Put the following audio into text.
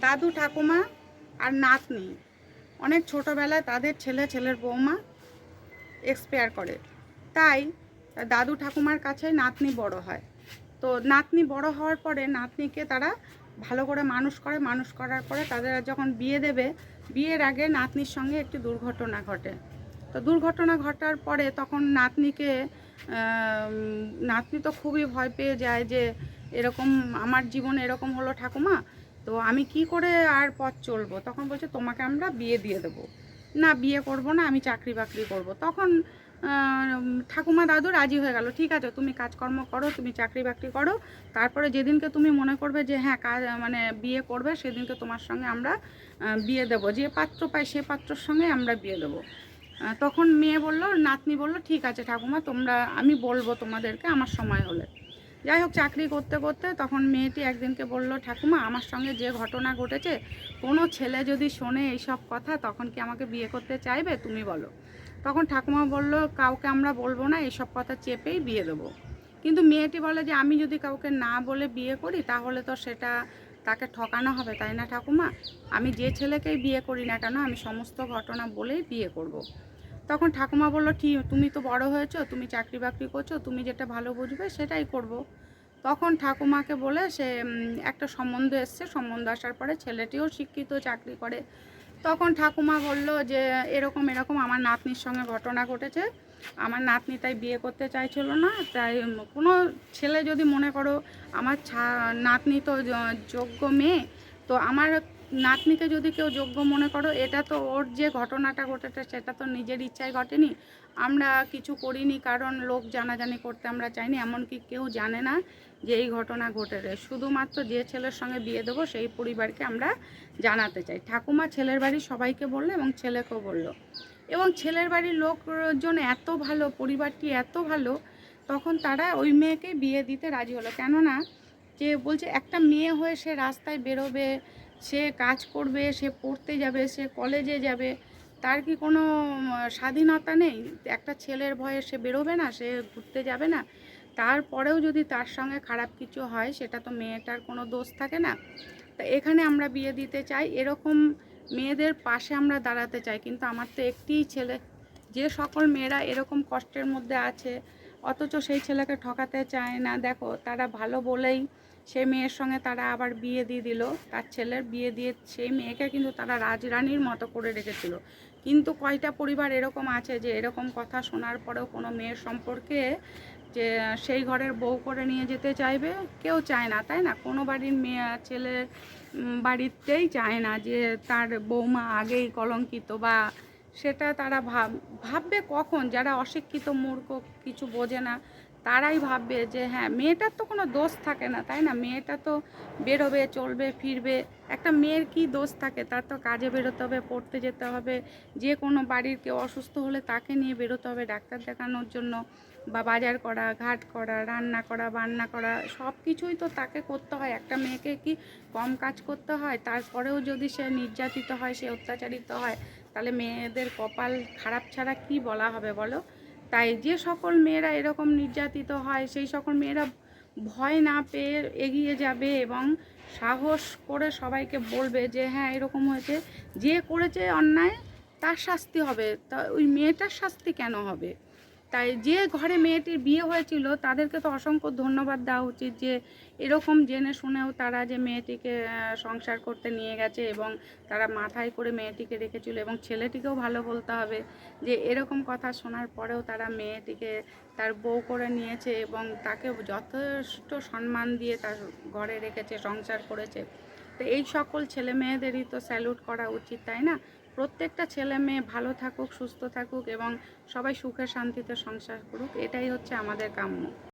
দাদু ঠাকুমা আর নাতনি অনেক ছোটোবেলায় তাদের ছেলের বৌমা এক্সপায়ার করে, তাই দাদু ঠাকুমার কাছে নাতনি বড় হয়। তো নাতনি বড় হওয়ার পরে নাতনিকে তারা ভালো করে মানুষ করে, মানুষ করার পরে তাদের যখন বিয়ে দেবে, বিয়ের আগে নাতনির সঙ্গে একটি দুর্ঘটনা ঘটে। তো দুর্ঘটনা ঘটার পরে তখন নাতনি তো খুবই ভয় পেয়ে যায় যে এরকম আমার জীবনে এরকম হলো ঠাকুমা, তো আমি কি করে আর পথ চলবো। তখন বলছে তোমাকে আমরা বিয়ে দিয়ে দেবো। না, বিয়ে করব না, আমি চাকরি বাকরি করব। তখন ঠাকুমা দাদু রাজি হয়ে গেল, ঠিক আছে তুমি কাজকর্ম করো, তুমি চাকরি বাকরি করো, তারপরে যেদিনকে তুমি মনে করবে যে হ্যাঁ কাজ মানে বিয়ে করবে, সেদিনকে তোমার সঙ্গে আমরা বিয়ে দেবো, যে পাত্র পাই সে পাত্রর সঙ্গে আমরা বিয়ে দেবো। তখন মেয়ে বলল, নাতনি বলল ঠিক আছে ঠাকুমা, আমি বলবো তোমাদেরকে আমার সময় হলে। যাই হোক, চাকরি করতে করতে তখন মেয়েটি একদিনকে বলল, ঠাকুমা আমার সঙ্গে যে ঘটনা ঘটেছে, কোনো ছেলে যদি শোনে এইসব কথা তখন কি আমাকে বিয়ে করতে চাইবে, তুমি বলো। তখন ঠাকুমা বলল, কাউকে আমরা বলবো না, এইসব কথা চেপেই বিয়ে দেবো। কিন্তু মেয়েটি বলে যে আমি যদি কাউকে না বলে বিয়ে করি তাহলে তো সেটা তাকে ঠকানো হবে, তাই না ঠাকুমা? আমি যে ছেলেকেই বিয়ে করি না কেন আমি সমস্ত ঘটনা বলেই বিয়ে করব। তখন ঠাকুমা বলল, ঠিক, তুমি তো বড় হয়েছো, তুমি চাকরি বাকরি করছো, তুমি যেটা ভালো বুঝবে সেটাই করব। তখন ঠাকুমাকে বলে সে একটা সম্বন্ধ এসছে, সম্বন্ধ আসার পরে ছেলেটিও শিক্ষিত, চাকরি করে। তখন ঠাকুমা বলল যে এরকম এরকম আমার নাতনির সঙ্গে ঘটনা ঘটেছে, আমার নাতনি তাই বিয়ে করতে চাইছিল না, তাই কোনো ছেলে যদি মনে করো আমার নাতনি তো যোগ্য মেয়ে, তো আমার নাতনিকে যদি কেউ যোগ্য মনে করো, এটা তো ওর যে ঘটনাটা ঘটেছে সেটা তো নিজের ইচ্ছায় ঘটেনি, আমরা কিছু করিনি, কারণ লোক জানাজানি করতে আমরা চাইনি, এমনকি কেউ জানে না যে এই ঘটনা ঘটেছে, শুধুমাত্র যে ছেলের সঙ্গে বিয়ে দেবো সেই পরিবারকে আমরা জানাতে চাই। ঠাকুমা ছেলের বাড়ির সবাইকে বললো এবং ছেলেকেও বললো, এবং ছেলের বাড়ির লোকজন এত ভালো, পরিবারটি এত ভালো, তখন তারা ওই মেয়েকে বিয়ে দিতে রাজি হলো। কেননা যে বলছে একটা মেয়ে হয়ে সে রাস্তায় বেরোবে, সে কাজ করবে, সে পড়তে যাবে, সে কলেজে যাবে, তার কি কোনো স্বাধীনতা নেই? একটা ছেলের ভয়ে সে বেরোবে না, সে ঘুরতে যাবে না? তারপরেও যদি তার সঙ্গে খারাপ কিছু হয় সেটা তো মেয়েটার কোনো দোষ থাকে না। তা এখানে আমরা বিয়ে দিতে চাই, এরকম মেয়েদের পাশে আমরা দাঁড়াতে চাই। কিন্তু আমার তো একটিই ছেলে, যে সকল মেয়েরা এরকম কষ্টের মধ্যে আছে অথচ সেই ছেলেকে ঠকাতে চায় না, দেখো তারা ভালো বলেই সেই মেয়ের সঙ্গে তারা আবার বিয়ে দিয়ে দিল, তার ছেলের বিয়ে দিয়ে সেই মেয়েকে কিন্তু তারা রাজরানীর মতো করে রেখেছিল। কিন্তু কয়টা পরিবার এরকম আছে যে এরকম কথা শোনার পরেও কোনো মেয়ের সম্পর্কে যে সেই ঘরের বউ করে নিয়ে যেতে চাইবে? কেউ চায় না, তাই না? কোনো বাড়ির মেয়ে ছেলের বাড়িতেই চায় না যে তার বৌমা আগেই কলঙ্কিত, বা সেটা তারা ভাববে কখন, যারা অশিক্ষিত মূর্খ কিছু বোঝে না তারাই ভাববে যে হ্যাঁ মেয়েটার তো কোনো দোষ থাকে না, তাই না? মেয়েটা তো বেরোবে, চলবে, ফিরবে, একটা মেয়ের কি দোষ থাকে? তার তো কাজে বেরোতে হবে, পড়তে যেতে হবে, যে কোনো বাড়ির কেউ অসুস্থ হলে তাকে নিয়ে বেরোতে হবে ডাক্তার দেখানোর জন্য, বা বাজার করা, ঘাট করা, রান্না করা, বান্না করা, সব কিছুই তো তাকে করতে হয়। একটা মেয়েকে কি কম কাজ করতে হয়? তারপরেও যদি সে নির্যাতিত হয়, সে অত্যাচারিত হয়, তাহলে মেয়েদের কপাল খারাপ ছাড়া কি বলা হবে বলো? তাই যে সকল মেয়েরা এরকম নির্যাতিত হয় সেই সকল মেয়েরা ভয় না পেয়ে এগিয়ে যাবে এবং সাহস করে সবাইকে বলবে যে হ্যাঁ এরকম হয়েছে, যে করেছে অন্যায় তার শাস্তি হবে, তা ওই মেয়েটার শাস্তি কেন হবে? তাই যে ঘরে মেয়েটির বিয়ে হয়েছিল তাদেরকে তো অসংখ্য ধন্যবাদ দেওয়া উচিত, যে এরকম জেনে শুনেও তারা যে মেয়েটিকে সংসার করতে নিয়ে গেছে এবং তারা মাথায় করে মেয়েটিকে রেখেছিল, এবং ছেলেটিকেও ভালো বলতে হবে যে এরকম কথা শোনার পরেও তারা মেয়েটিকে তার বউ করে নিয়েছে এবং তাকে যথেষ্ট সম্মান দিয়ে তার ঘরে রেখেছে, সংসার করেছে। তো এই সকল ছেলে মেয়েদেরই তো স্যালুট করা উচিত, তাই না? প্রত্যেকটা ছেলে মেয়ে ভালো থাকুক, সুস্থ থাকুক এবং সবাই সুখে শান্তিতে সংসার করুক, এটাই হচ্ছে আমাদের কাম্য।